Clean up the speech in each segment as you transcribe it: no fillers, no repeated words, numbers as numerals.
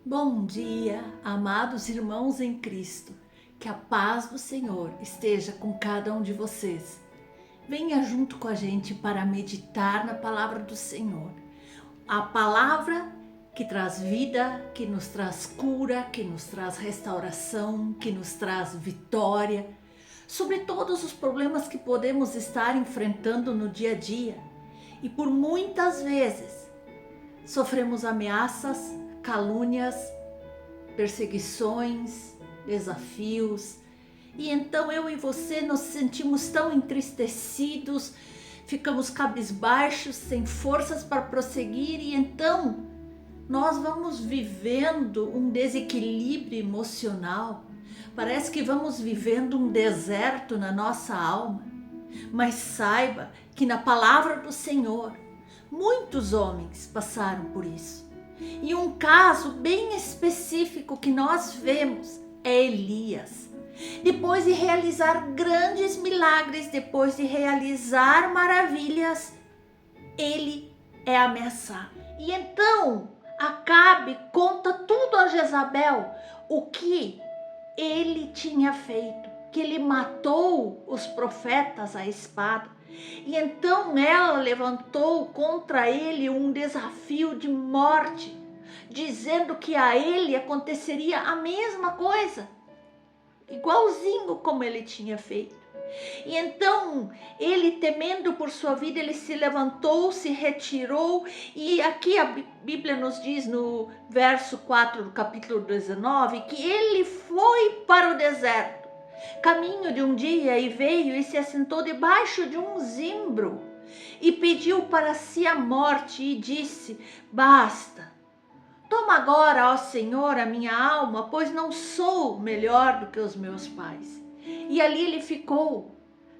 Bom dia, amados irmãos em Cristo. Que a paz do Senhor esteja com cada um de vocês. Venha junto com a gente para meditar na palavra do Senhor. A palavra que traz vida, que nos traz cura, que nos traz restauração, que nos traz vitória sobre todos os problemas que podemos estar enfrentando no dia a dia. E por muitas vezes sofremos ameaças, calúnias, perseguições, desafios. E então eu e você nos sentimos tão entristecidos, ficamos cabisbaixos, sem forças para prosseguir, e então nós vamos vivendo um desequilíbrio emocional. Parece que vamos vivendo um deserto na nossa alma. Mas saiba que na palavra do Senhor, muitos homens passaram por isso. E um caso bem específico que nós vemos é Elias. Depois de realizar grandes milagres, depois de realizar maravilhas, ele é ameaçado. E então Acabe conta tudo a Jezabel o que ele tinha feito, que ele matou os profetas à espada. E então ela levantou contra ele um desafio de morte, dizendo que a ele aconteceria a mesma coisa, igualzinho como ele tinha feito. E então ele, temendo por sua vida, ele se levantou, se retirou, e aqui a Bíblia nos diz no verso 4 do capítulo 19 que ele foi para o deserto, caminho de um dia, e veio e se assentou debaixo de um zimbro e pediu para si a morte e disse: basta, toma agora, ó Senhor, a minha alma, pois não sou melhor do que os meus pais. E ali ele ficou,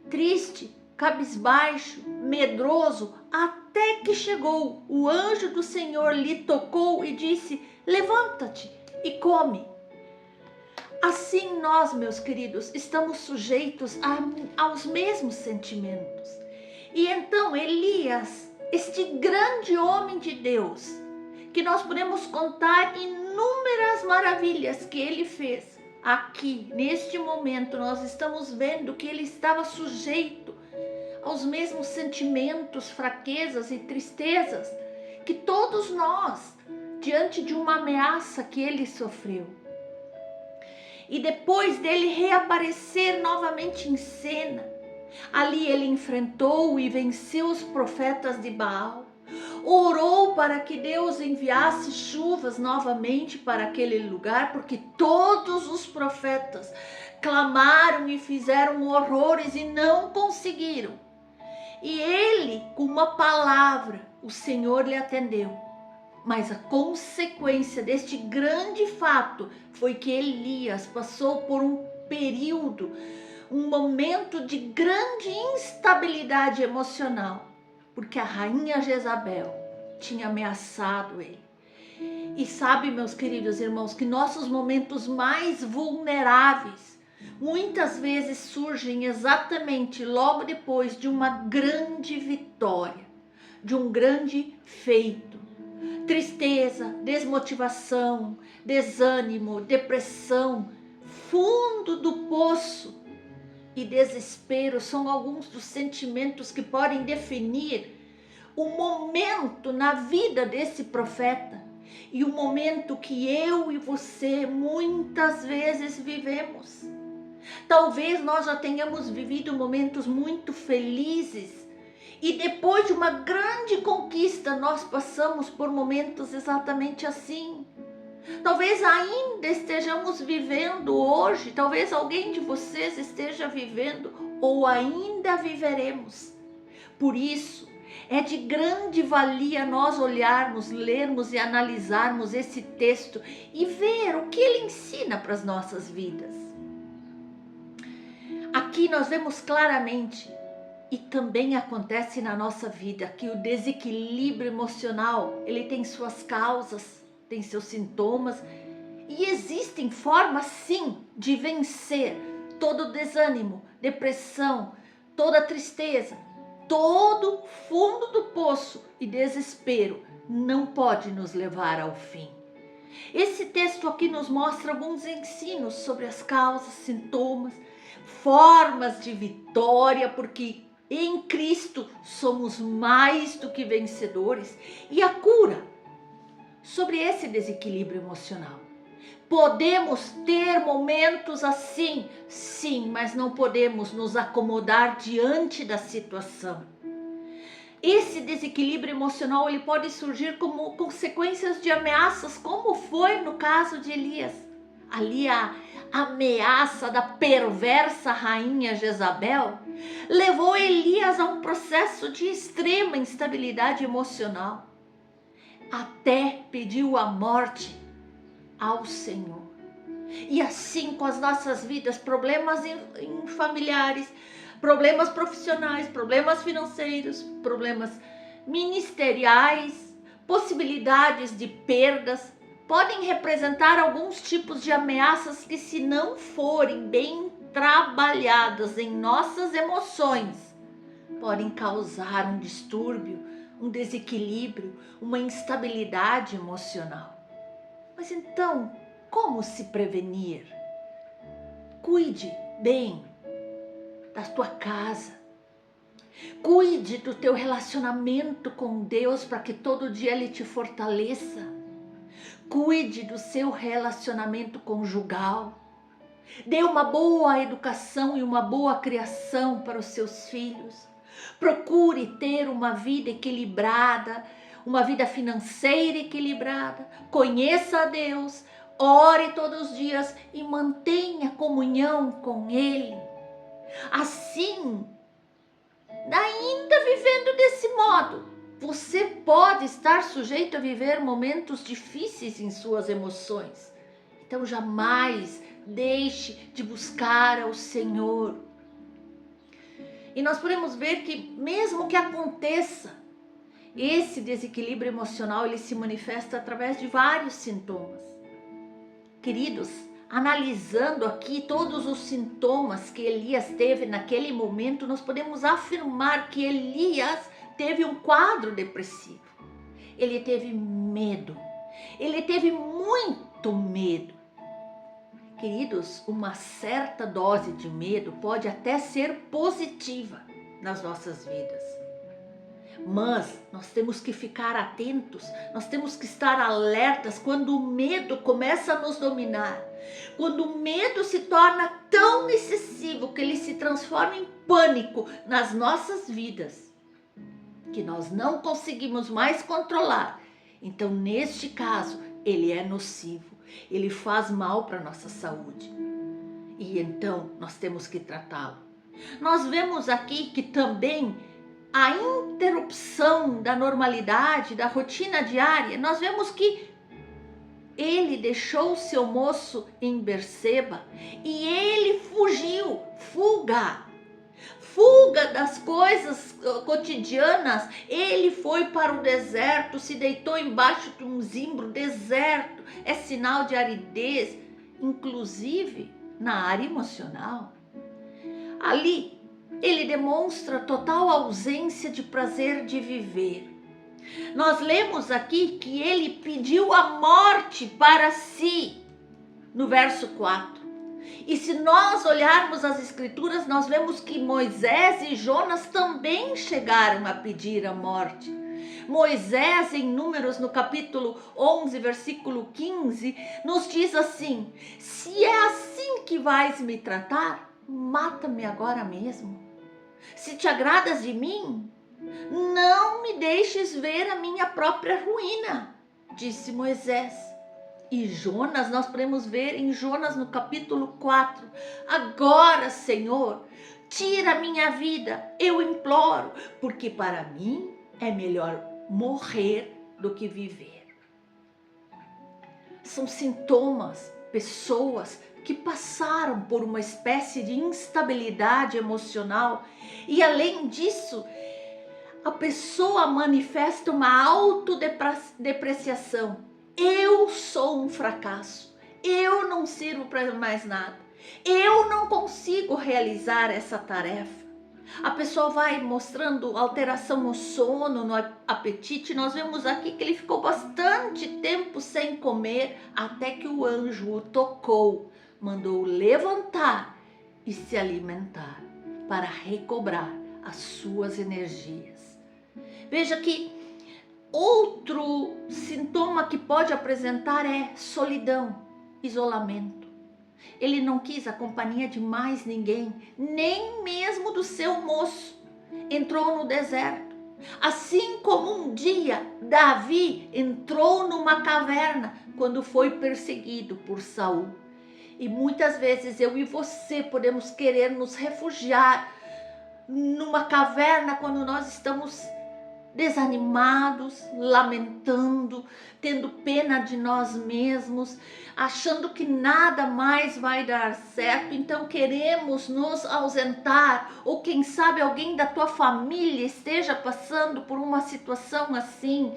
triste, cabisbaixo, medroso, até que chegou. O anjo do Senhor lhe tocou e disse: levanta-te e come. Assim nós, meus queridos, estamos sujeitos aos mesmos sentimentos. E então Elias, este grande homem de Deus, que nós podemos contar inúmeras maravilhas que ele fez, aqui, neste momento, nós estamos vendo que ele estava sujeito aos mesmos sentimentos, fraquezas e tristezas que todos nós, diante de uma ameaça que ele sofreu. E depois dele reaparecer novamente em cena, ali ele enfrentou e venceu os profetas de Baal, orou para que Deus enviasse chuvas novamente para aquele lugar, porque todos os profetas clamaram e fizeram horrores e não conseguiram. E ele, com uma palavra, o Senhor lhe atendeu. Mas a consequência deste grande fato foi que Elias passou por um período, um momento de grande instabilidade emocional, porque a rainha Jezabel tinha ameaçado ele. E sabe, meus queridos irmãos, que nossos momentos mais vulneráveis muitas vezes surgem exatamente logo depois de uma grande vitória, de um grande feito. Tristeza, desmotivação, desânimo, depressão, fundo do poço e desespero são alguns dos sentimentos que podem definir o momento na vida desse profeta e o momento que eu e você muitas vezes vivemos. Talvez nós já tenhamos vivido momentos muito felizes e depois de uma grande conquista nós passamos por momentos exatamente assim. Talvez ainda estejamos vivendo hoje, talvez alguém de vocês esteja vivendo ou ainda viveremos. Por isso, é de grande valia nós olharmos, lermos e analisarmos esse texto e ver o que ele ensina para as nossas vidas. Aqui nós vemos claramente, e também acontece na nossa vida, que o desequilíbrio emocional, ele tem suas causas, tem seus sintomas, e existem formas sim de vencer todo desânimo, depressão, toda tristeza, todo fundo do poço e desespero não pode nos levar ao fim. Esse texto aqui nos mostra alguns ensinos sobre as causas, sintomas, formas de vitória, porque em Cristo somos mais do que vencedores, e a cura sobre esse desequilíbrio emocional. Podemos ter momentos assim, sim, mas não podemos nos acomodar diante da situação. Esse desequilíbrio emocional ele pode surgir como consequências de ameaças, como foi no caso de Elias. Ali a ameaça da perversa rainha Jezabel levou Elias a um processo de extrema instabilidade emocional. Até pediu a morte ao Senhor. E assim com as nossas vidas, problemas em familiares, problemas profissionais, problemas financeiros, problemas ministeriais, possibilidades de perdas, podem representar alguns tipos de ameaças que, se não forem bem trabalhadas em nossas emoções, podem causar um distúrbio, um desequilíbrio, uma instabilidade emocional. Mas então, como se prevenir? Cuide bem da tua casa. Cuide do teu relacionamento com Deus para que todo dia Ele te fortaleça. Cuide do seu relacionamento conjugal. Dê uma boa educação e uma boa criação para os seus filhos. Procure ter uma vida equilibrada, uma vida financeira equilibrada. Conheça a Deus, ore todos os dias e mantenha comunhão com Ele. Assim, ainda vivendo desse modo, você pode estar sujeito a viver momentos difíceis em suas emoções. Então jamais deixe de buscar ao Senhor. E nós podemos ver que mesmo que aconteça, esse desequilíbrio emocional ele se manifesta através de vários sintomas. Queridos, analisando aqui todos os sintomas que Elias teve naquele momento, nós podemos afirmar que Elias teve um quadro depressivo. Ele teve medo. Ele teve muito medo. Queridos, uma certa dose de medo pode até ser positiva nas nossas vidas. Mas nós temos que ficar atentos, nós temos que estar alertas quando o medo começa a nos dominar. Quando o medo se torna tão excessivo que ele se transforma em pânico nas nossas vidas, que nós não conseguimos mais controlar. Então, neste caso, ele é nocivo, ele faz mal para a nossa saúde. E então, nós temos que tratá-lo. Nós vemos aqui que também a interrupção da normalidade, da rotina diária, nós vemos que ele deixou seu moço em Berseba e ele fugiu, fuga das coisas cotidianas. Ele foi para o deserto, se deitou embaixo de um zimbro. Deserto é sinal de aridez, inclusive na área emocional. Ali ele demonstra total ausência de prazer de viver. Nós lemos aqui que ele pediu a morte para si, no verso 4. E se nós olharmos as escrituras, nós vemos que Moisés e Jonas também chegaram a pedir a morte. Moisés, em Números, no capítulo 11, versículo 15, nos diz assim: se é assim que vais me tratar, mata-me agora mesmo. Se te agradas de mim, não me deixes ver a minha própria ruína, disse Moisés. E Jonas, nós podemos ver em Jonas no capítulo 4, agora, Senhor, tira a minha vida, eu imploro, porque para mim é melhor morrer do que viver. São sintomas, pessoas que passaram por uma espécie de instabilidade emocional e, além disso, a pessoa manifesta uma autodepreciação. Eu sou um fracasso, eu não sirvo para mais nada, eu não consigo realizar essa tarefa. A pessoa vai mostrando alteração no sono, no apetite. Nós vemos aqui que ele ficou bastante tempo sem comer, até que o anjo o tocou, mandou levantar e se alimentar para recobrar as suas energias. Veja que outro sintoma que pode apresentar é solidão, isolamento. Ele não quis a companhia de mais ninguém, nem mesmo do seu moço. Entrou no deserto. Assim como um dia Davi entrou numa caverna quando foi perseguido por Saul. E muitas vezes eu e você podemos querer nos refugiar numa caverna quando nós estamos desanimados, lamentando, tendo pena de nós mesmos, achando que nada mais vai dar certo, então queremos nos ausentar, ou quem sabe alguém da tua família esteja passando por uma situação assim,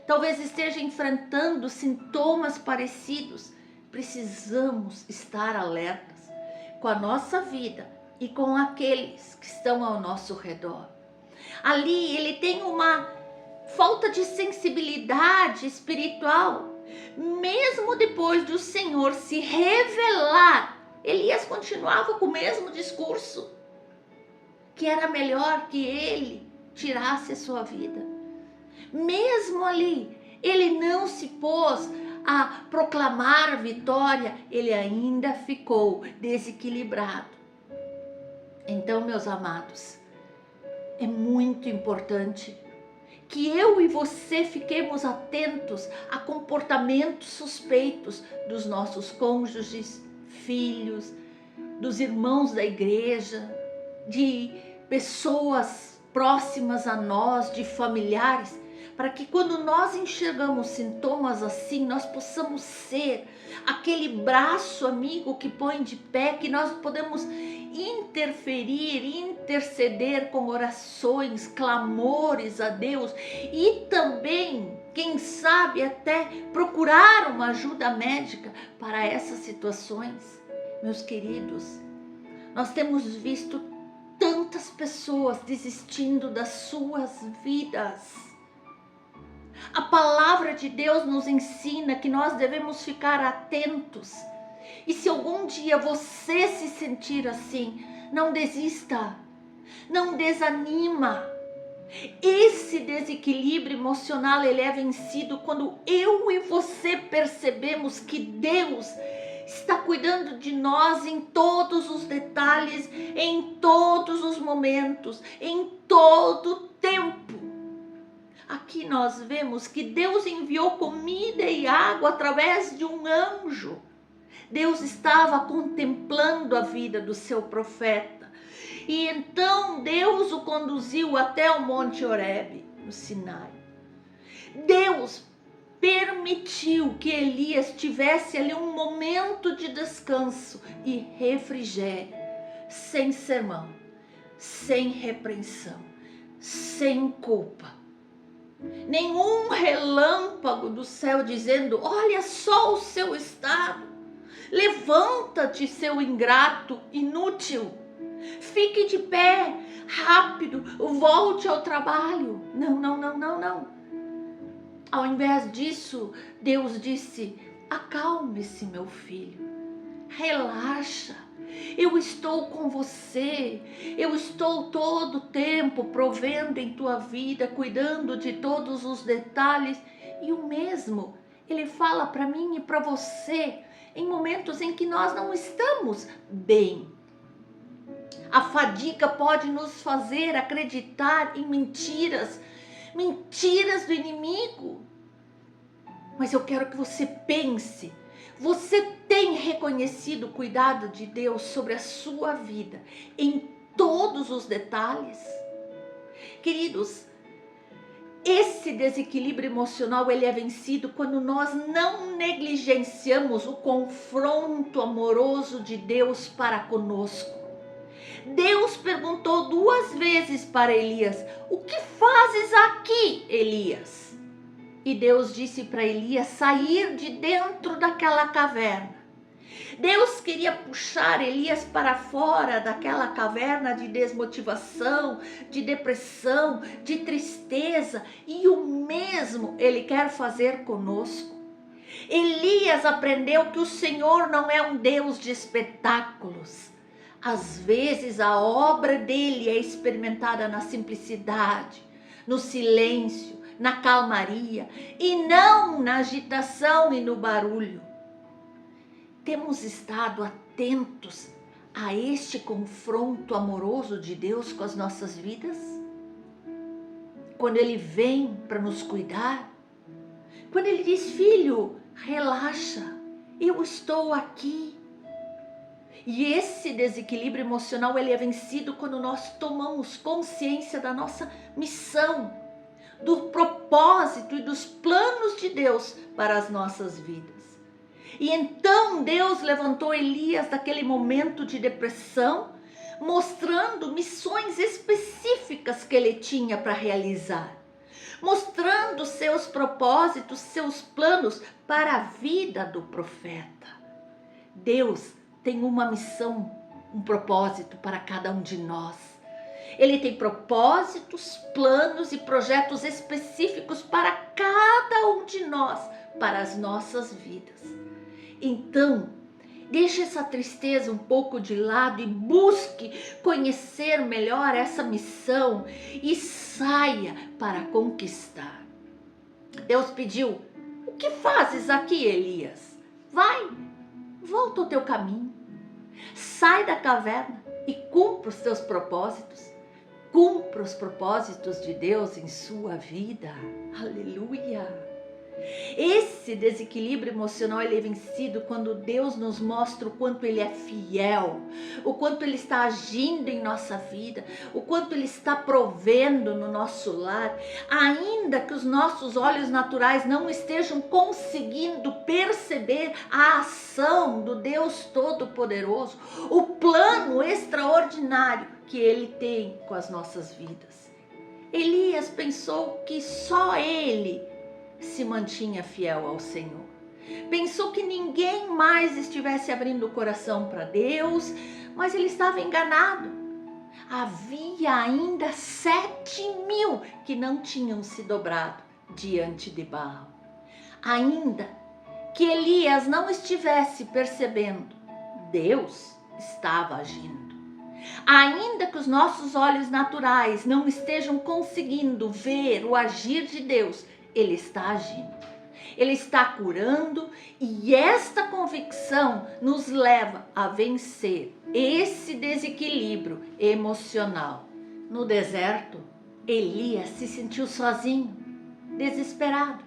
talvez esteja enfrentando sintomas parecidos. Precisamos estar alertas com a nossa vida e com aqueles que estão ao nosso redor. Ali ele tem uma falta de sensibilidade espiritual. Mesmo depois do Senhor se revelar, Elias continuava com o mesmo discurso, que era melhor que ele tirasse a sua vida. Mesmo ali, ele não se pôs a proclamar vitória, ele ainda ficou desequilibrado. Então, meus amados, é muito importante que eu e você fiquemos atentos a comportamentos suspeitos dos nossos cônjuges, filhos, dos irmãos da igreja, de pessoas próximas a nós, de familiares, para que quando nós enxergamos sintomas assim, nós possamos ser aquele braço amigo que põe de pé, que nós podemos interferir, interceder com orações, clamores a Deus e também, quem sabe, até procurar uma ajuda médica para essas situações. Meus queridos, nós temos visto tantas pessoas desistindo das suas vidas. A palavra de Deus nos ensina que nós devemos ficar atentos. E se algum dia você se sentir assim, não desista, não desanima. Esse desequilíbrio emocional, ele é vencido quando eu e você percebemos que Deus está cuidando de nós em todos os detalhes, em todos os momentos, em todo o tempo. Aqui nós vemos que Deus enviou comida e água através de um anjo. Deus estava contemplando a vida do seu profeta. E então Deus o conduziu até o Monte Horebe, no Sinai. Deus permitiu que Elias tivesse ali um momento de descanso e refrigério, sem sermão, sem repreensão, sem culpa. Nenhum relâmpago do céu dizendo: olha só o seu estado, levanta-te, seu ingrato, inútil, fique de pé, rápido, volte ao trabalho. Não. Ao invés disso, Deus disse: acalme-se, meu filho, relaxa. Eu estou com você, eu estou todo o tempo provendo em tua vida, cuidando de todos os detalhes. E o mesmo Ele fala para mim e para você em momentos em que nós não estamos bem. A fadiga pode nos fazer acreditar em mentiras do inimigo. Mas eu quero que você pense: você tem reconhecido o cuidado de Deus sobre a sua vida em todos os detalhes? Queridos, esse desequilíbrio emocional, ele é vencido quando nós não negligenciamos o confronto amoroso de Deus para conosco. Deus perguntou 2 vezes para Elias: o que fazes aqui, Elias? E Deus disse para Elias sair de dentro daquela caverna Deus queria puxar Elias para fora daquela caverna de desmotivação, de depressão, de tristeza, e o mesmo Ele quer fazer conosco. Elias aprendeu que o Senhor não é um Deus de espetáculos. Às vezes a obra dele é experimentada na simplicidade, no silêncio, na calmaria e não na agitação e no barulho. Temos estado atentos a este confronto amoroso de Deus com as nossas vidas? Quando Ele vem para nos cuidar, quando Ele diz: filho, relaxa, eu estou aqui. E esse desequilíbrio emocional, ele é vencido quando nós tomamos consciência da nossa missão, do propósito e dos planos de Deus para as nossas vidas. E então Deus levantou Elias daquele momento de depressão, mostrando missões específicas que ele tinha para realizar, mostrando seus propósitos, seus planos para a vida do profeta. Deus tem uma missão, um propósito para cada um de nós. Ele tem propósitos, planos e projetos específicos para cada um de nós, para as nossas vidas. Então, deixe essa tristeza um pouco de lado e busque conhecer melhor essa missão e saia para conquistar. Deus pediu: o que fazes aqui, Elias? Vai, volta ao teu caminho, sai da caverna e cumpra os teus propósitos. Cumpra os propósitos de Deus em sua vida. Aleluia! Esse desequilíbrio emocional ele é vencido quando Deus nos mostra o quanto Ele é fiel, o quanto Ele está agindo em nossa vida, o quanto Ele está provendo no nosso lar, ainda que os nossos olhos naturais não estejam conseguindo perceber a ação do Deus Todo-Poderoso, o plano extraordinário que Ele tem com as nossas vidas. Elias pensou que só ele se mantinha fiel ao Senhor. Pensou que ninguém mais estivesse abrindo o coração para Deus, mas ele estava enganado. Havia ainda 7.000 que não tinham se dobrado diante de Baal. Ainda que Elias não estivesse percebendo, Deus estava agindo. Ainda que os nossos olhos naturais não estejam conseguindo ver o agir de Deus, Ele está agindo, Ele está curando, e esta convicção nos leva a vencer esse desequilíbrio emocional. No deserto, Elias se sentiu sozinho, desesperado.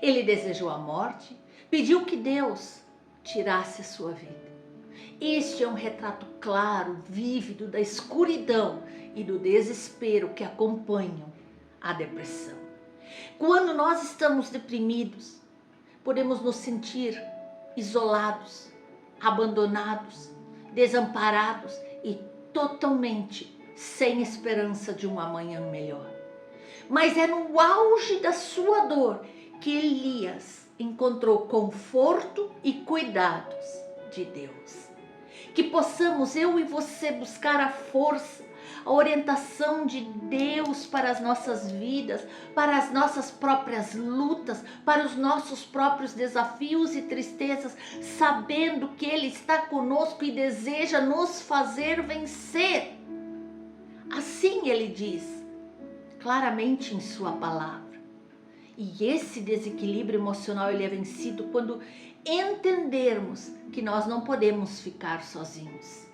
Ele desejou a morte, pediu que Deus tirasse a sua vida. Este é um retrato claro, vívido da escuridão e do desespero que acompanham a depressão. Quando nós estamos deprimidos, podemos nos sentir isolados, abandonados, desamparados e totalmente sem esperança de um amanhã melhor. Mas é no auge da sua dor que Elias encontrou conforto e cuidados de Deus. Que possamos, eu e você, buscar a força, a orientação de Deus para as nossas vidas, para as nossas próprias lutas, para os nossos próprios desafios e tristezas, sabendo que Ele está conosco e deseja nos fazer vencer. Assim Ele diz claramente em sua palavra. E esse desequilíbrio emocional ele é vencido quando entendermos que nós não podemos ficar sozinhos.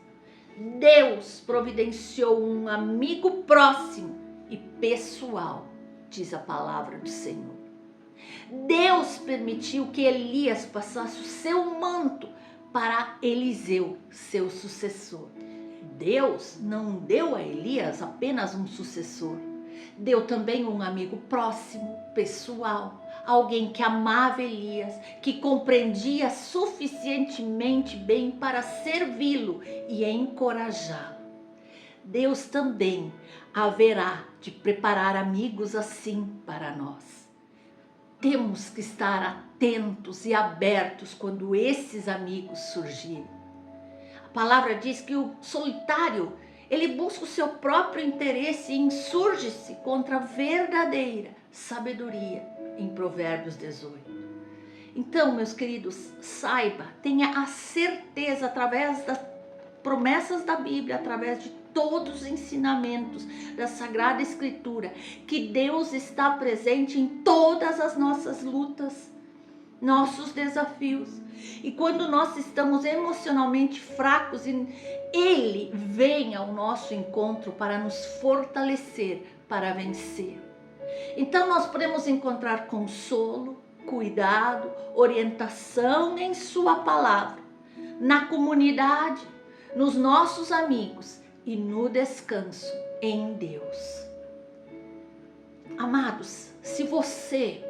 Deus providenciou um amigo próximo e pessoal, diz a palavra do Senhor. Deus permitiu que Elias passasse o seu manto para Eliseu, seu sucessor. Deus não deu a Elias apenas um sucessor, deu também um amigo próximo, pessoal, alguém que amava Elias, que compreendia suficientemente bem para servi-lo e encorajá-lo. Deus também haverá de preparar amigos assim para nós. temos que estar atentos e abertos quando esses amigos surgirem. A palavra diz que o solitário, ele busca o seu próprio interesse e insurge-se contra a verdadeira sabedoria, em Provérbios 18. Então, meus queridos, saiba, tenha a certeza, através das promessas da Bíblia, através de todos os ensinamentos da Sagrada Escritura, que Deus está presente em todas as nossas lutas, nossos desafios. E quando nós estamos emocionalmente fracos, Ele vem ao nosso encontro para nos fortalecer, para vencer. Então nós podemos encontrar consolo, cuidado, orientação em sua palavra, na comunidade, nos nossos amigos e no descanso em Deus. Amados, se você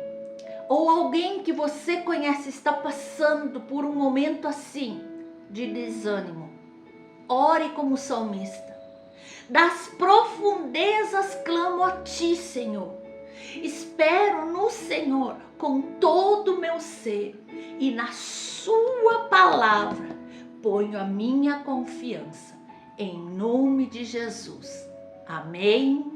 ou alguém que você conhece está passando por um momento assim de desânimo, ore como salmista. Das profundezas clamo a ti, Senhor. Espero no Senhor com todo o meu ser e na sua palavra ponho a minha confiança. Em nome de Jesus. Amém.